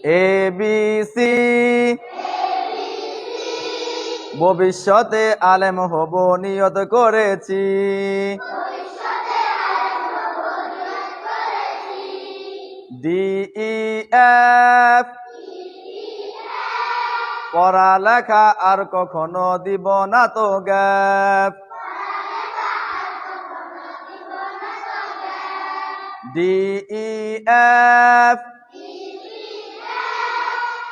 ABC ভবিষ্যতে আলেম হব নিয়ত করেছি। DEF পড়ালেখা আর কখনো দিব না তো গ্যাপ। DEF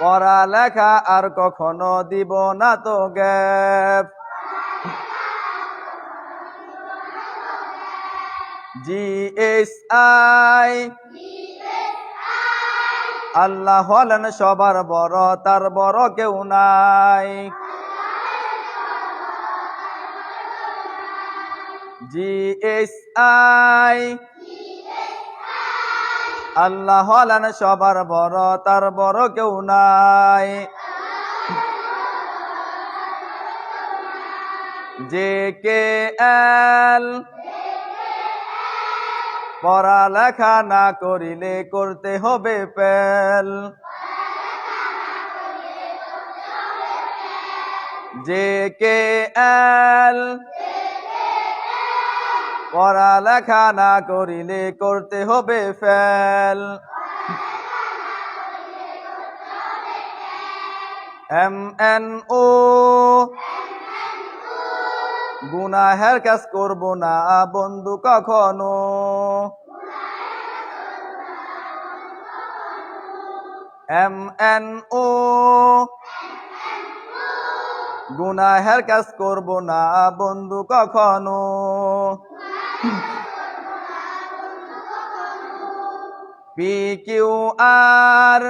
পড়ালেখা আর কখনো দিব না তো গ্যাপ। GSI আল্লাহ হলেন সবার বড়, তার বড় কেউ নাই। GSI আল্লাহ হলেন সবার বড়, তার বড় কেউ নাই। JKL পড়ালেখা না করিলে করতে হবে ফেল। JKL পড়ালেখা না করিলে করতে হবে ফেল। MNO গুনাহের কাজ করব না বন্ধু কখনো। MNO গুনাহের কাজ করব না বন্ধু কখনো। PQR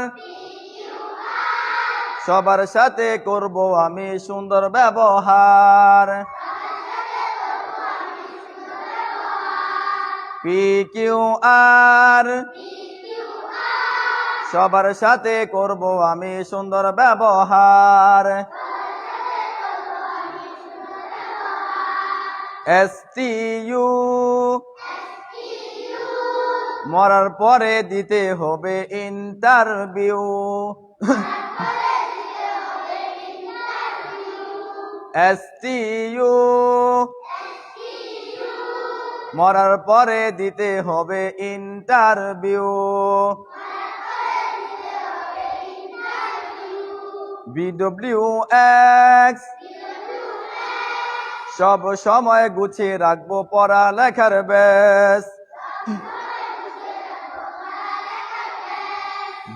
সবার সাথে করব আমি সুন্দর ব্যবহার। PQR সবার সাথে করব আমি সুন্দর ব্যবহার। STU মরার পরে দিতে হবে ইন্টারভিউ। STU মরার পরে দিতে হবে ইন্টারভিউ। BWX সব সময় গুছিয়ে রাখবো পড়ালেখার ব্যাস।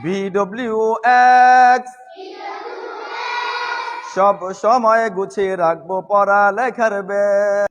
BWX সব সময় গুছিয়ে রাখবো পড়ালেখার ব্যাস।